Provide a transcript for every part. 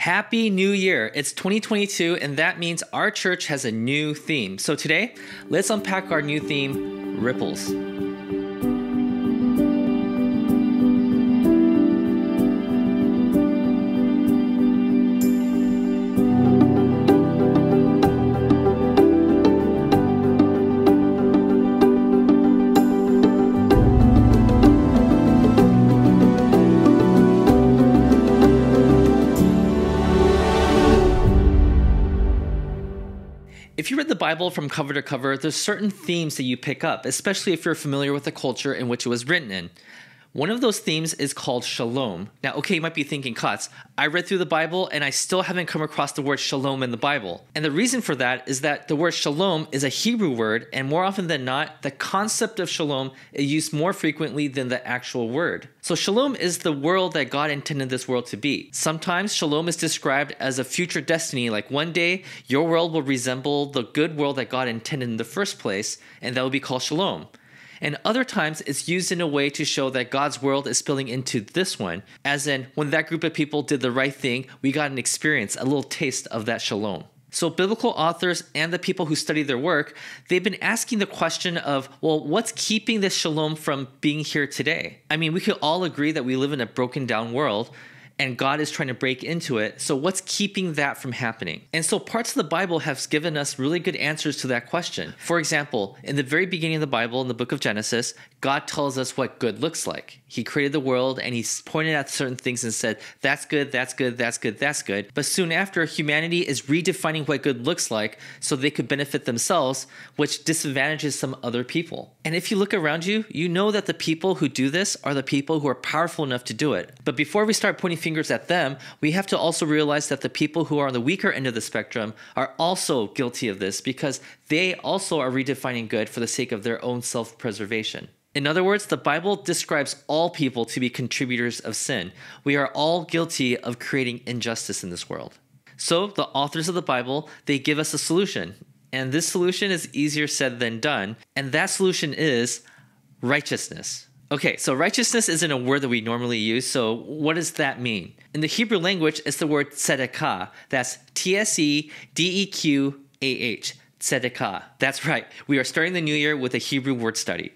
Happy New Year! It's 2022, and that means our church has a new theme. So today, let's unpack our new theme, Ripples. If you read the Bible from cover to cover, there's certain themes that you pick up, especially if you're familiar with the culture in which it was written in. One of those themes is called shalom. Now, okay, you might be thinking, Kotz, I read through the Bible and I still haven't come across the word shalom in the Bible. And the reason for that is that the word shalom is a Hebrew word, and more often than not, the concept of shalom is used more frequently than the actual word. So shalom is the world that God intended this world to be. Sometimes shalom is described as a future destiny, like one day your world will resemble the good world that God intended in the first place, and that will be called shalom. And other times it's used in a way to show that God's world is spilling into this one, as in when that group of people did the right thing, we got an experience, a little taste of that shalom. So biblical authors and the people who study their work, they've been asking the question of, well, what's keeping this shalom from being here today? I mean, we could all agree that we live in a broken down world, and God is trying to break into it. So what's keeping that from happening? And so parts of the Bible have given us really good answers to that question. For example, in the very beginning of the Bible, in the book of Genesis, God tells us what good looks like. He created the world and he pointed at certain things and said, that's good, that's good, that's good, that's good. But soon after, humanity is redefining what good looks like so they could benefit themselves, which disadvantages some other people. And if you look around you, you know that the people who do this are the people who are powerful enough to do it. But before we start pointing fingers at them, we have to also realize that the people who are on the weaker end of the spectrum are also guilty of this because they also are redefining good for the sake of their own self-preservation. In other words, the Bible describes all people to be contributors of sin. We are all guilty of creating injustice in this world. So the authors of the Bible, they give us a solution. And this solution is easier said than done. And that solution is righteousness. Okay, so righteousness isn't a word that we normally use, so what does that mean? In the Hebrew language, it's the word TSEDEQAH. That's TSEDEQAH. TSEDEQAH. That's right. We are starting the new year with a Hebrew word study.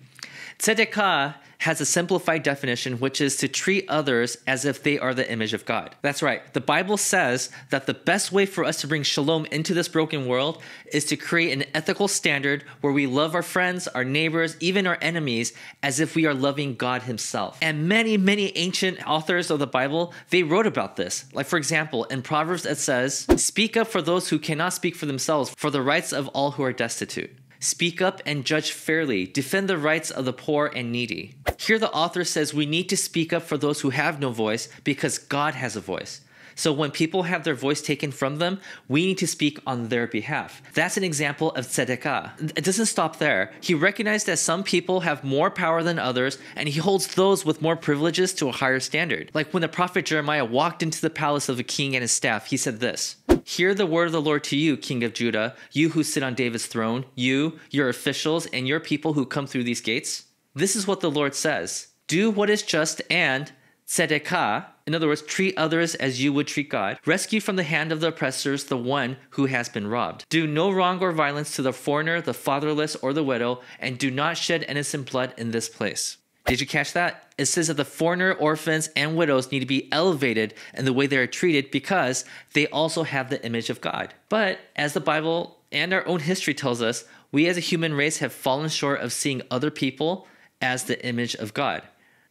TSEDEQAH has a simplified definition, which is to treat others as if they are the image of God. That's right. The Bible says that the best way for us to bring shalom into this broken world is to create an ethical standard where we love our friends, our neighbors, even our enemies, as if we are loving God himself. And many, many ancient authors of the Bible, they wrote about this. Like, for example, in Proverbs, it says, "Speak up for those who cannot speak for themselves, for the rights of all who are destitute. Speak up and judge fairly. Defend the rights of the poor and needy." Here the author says we need to speak up for those who have no voice because God has a voice. So when people have their voice taken from them, we need to speak on their behalf. That's an example of tzedakah. It doesn't stop there. He recognized that some people have more power than others, and he holds those with more privileges to a higher standard. Like when the prophet Jeremiah walked into the palace of a king and his staff, he said this, "Hear the word of the Lord to you, King of Judah, you who sit on David's throne, you, your officials, and your people who come through these gates. This is what the Lord says. Do what is just and tzedakah, in other words, treat others as you would treat God. Rescue from the hand of the oppressors the one who has been robbed. Do no wrong or violence to the foreigner, the fatherless, or the widow, and do not shed innocent blood in this place." Did you catch that? It says that the foreigner, orphans, and widows need to be elevated in the way they are treated because they also have the image of God. But as the Bible and our own history tells us, we as a human race have fallen short of seeing other people as the image of God.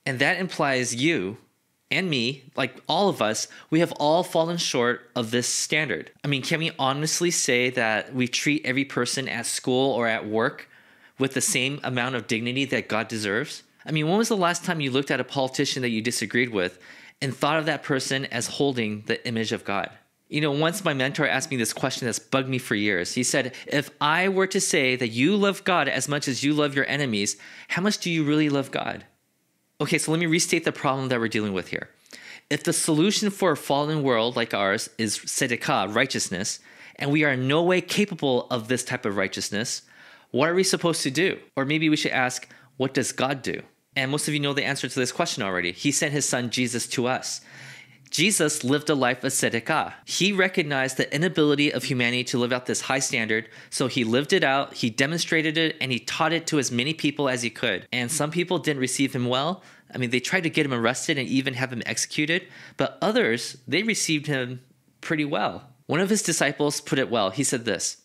And that implies you and me, like all of us, we have all fallen short of this standard. I mean, can we honestly say that we treat every person at school or at work with the same amount of dignity that God deserves? I mean, when was the last time you looked at a politician that you disagreed with and thought of that person as holding the image of God? You know, once my mentor asked me this question that's bugged me for years. He said, if I were to say that you love God as much as you love your enemies, how much do you really love God? Okay, so let me restate the problem that we're dealing with here. If the solution for a fallen world like ours is tzedakah, righteousness, and we are in no way capable of this type of righteousness, what are we supposed to do? Or maybe we should ask, what does God do? And most of you know the answer to this question already. He sent his son Jesus to us. Jesus lived a life of tzedekah. He recognized the inability of humanity to live out this high standard, so he lived it out, he demonstrated it, and he taught it to as many people as he could. And some people didn't receive him well. I mean, they tried to get him arrested and even have him executed, but others, they received him pretty well. One of his disciples put it well. He said this,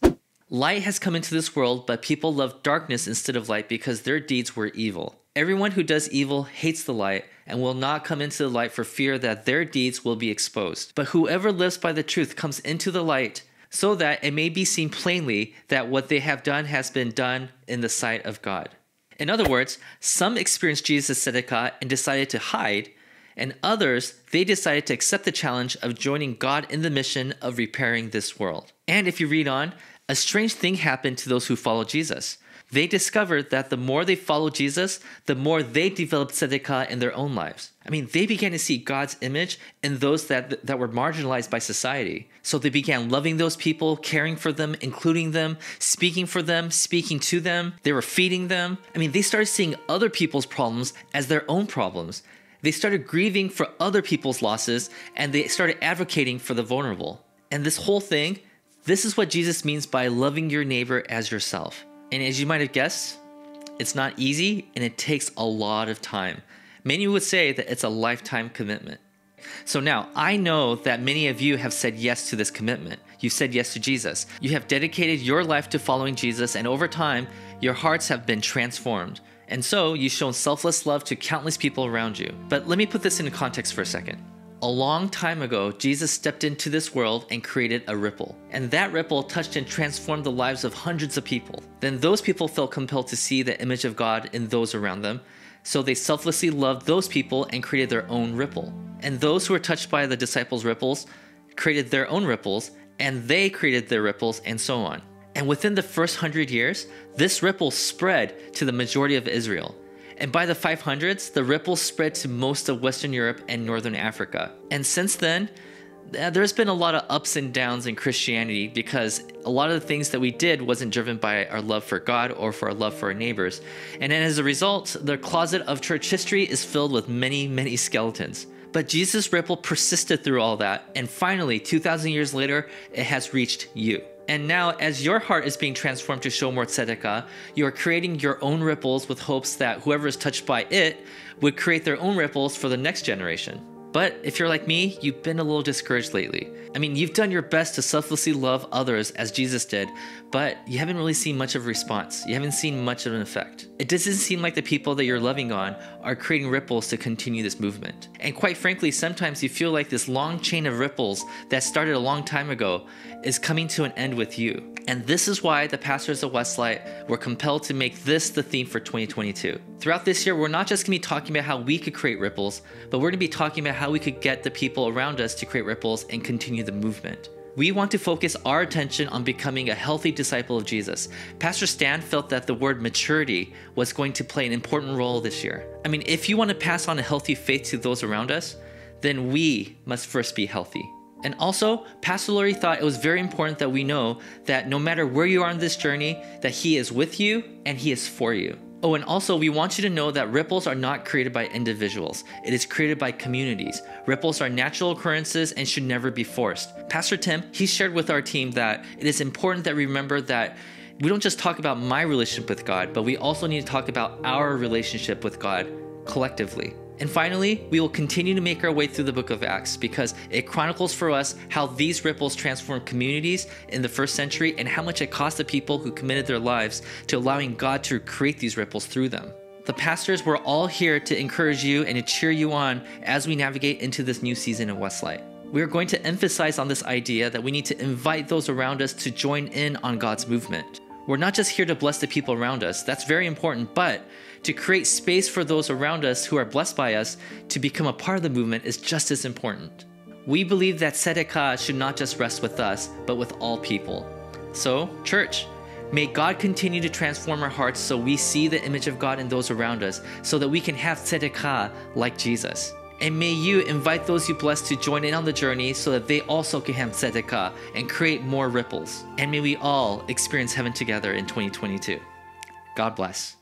"Light has come into this world, but people love darkness instead of light because their deeds were evil. Everyone who does evil hates the light and will not come into the light for fear that their deeds will be exposed. But whoever lives by the truth comes into the light so that it may be seen plainly that what they have done has been done in the sight of God." In other words, some experienced Jesus' tzedekah and decided to hide, and others, they decided to accept the challenge of joining God in the mission of repairing this world. And if you read on, a strange thing happened to those who followed Jesus. They discovered that the more they followed Jesus, the more they developed tzedekah in their own lives. I mean, they began to see God's image in those that were marginalized by society. So they began loving those people, caring for them, including them, speaking for them, speaking to them. They were feeding them. I mean, they started seeing other people's problems as their own problems. They started grieving for other people's losses, and they started advocating for the vulnerable. And this whole thing, this is what Jesus means by loving your neighbor as yourself. And as you might have guessed, it's not easy and it takes a lot of time. Many would say that it's a lifetime commitment. So now, I know that many of you have said yes to this commitment. You said yes to Jesus. You have dedicated your life to following Jesus, and over time, your hearts have been transformed. And so, you've shown selfless love to countless people around you. But let me put this into context for a second. A long time ago, Jesus stepped into this world and created a ripple. And that ripple touched and transformed the lives of hundreds of people. Then those people felt compelled to see the image of God in those around them. So they selflessly loved those people and created their own ripple. And those who were touched by the disciples' ripples created their own ripples, and they created their ripples, and so on. And within the first 100 years, this ripple spread to the majority of Israel. And by the 500s, the ripple spread to most of Western Europe and Northern Africa. And since then, there's been a lot of ups and downs in Christianity because a lot of the things that we did wasn't driven by our love for God or for our love for our neighbors. And as a result, the closet of church history is filled with many, many skeletons. But Jesus' ripple persisted through all that, and finally, 2,000 years later, it has reached you. And now, as your heart is being transformed to show more tzedekah, you are creating your own ripples with hopes that whoever is touched by it would create their own ripples for the next generation. But if you're like me, you've been a little discouraged lately. I mean, you've done your best to selflessly love others as Jesus did, but you haven't really seen much of a response. You haven't seen much of an effect. It doesn't seem like the people that you're loving on are creating ripples to continue this movement. And quite frankly, sometimes you feel like this long chain of ripples that started a long time ago is coming to an end with you. And this is why the pastors of Westlight were compelled to make this the theme for 2022. Throughout this year, we're not just going to be talking about how we could create ripples, but we're going to be talking about how we could get the people around us to create ripples and continue the movement. We want to focus our attention on becoming a healthy disciple of Jesus. Pastor Stan felt that the word maturity was going to play an important role this year. I mean, if you want to pass on a healthy faith to those around us, then we must first be healthy. And also, Pastor Laurie thought it was very important that we know that no matter where you are on this journey, that He is with you and He is for you. Oh, and also we want you to know that ripples are not created by individuals. It is created by communities. Ripples are natural occurrences and should never be forced. Pastor Tim, he shared with our team that it is important that we remember that we don't just talk about my relationship with God, but we also need to talk about our relationship with God collectively. And finally, we will continue to make our way through the book of Acts because it chronicles for us how these ripples transformed communities in the first century and how much it cost the people who committed their lives to allowing God to create these ripples through them. The pastors were all here to encourage you and to cheer you on as we navigate into this new season of Westlight. We are going to emphasize on this idea that we need to invite those around us to join in on God's movement. We're not just here to bless the people around us, that's very important, but to create space for those around us who are blessed by us to become a part of the movement is just as important. We believe that TSEDEQAH should not just rest with us, but with all people. So, church, may God continue to transform our hearts so we see the image of God in those around us, so that we can have TSEDEQAH like Jesus. And may you invite those you bless to join in on the journey so that they also can have TSEDEQAH and create more ripples. And may we all experience heaven together in 2022. God bless.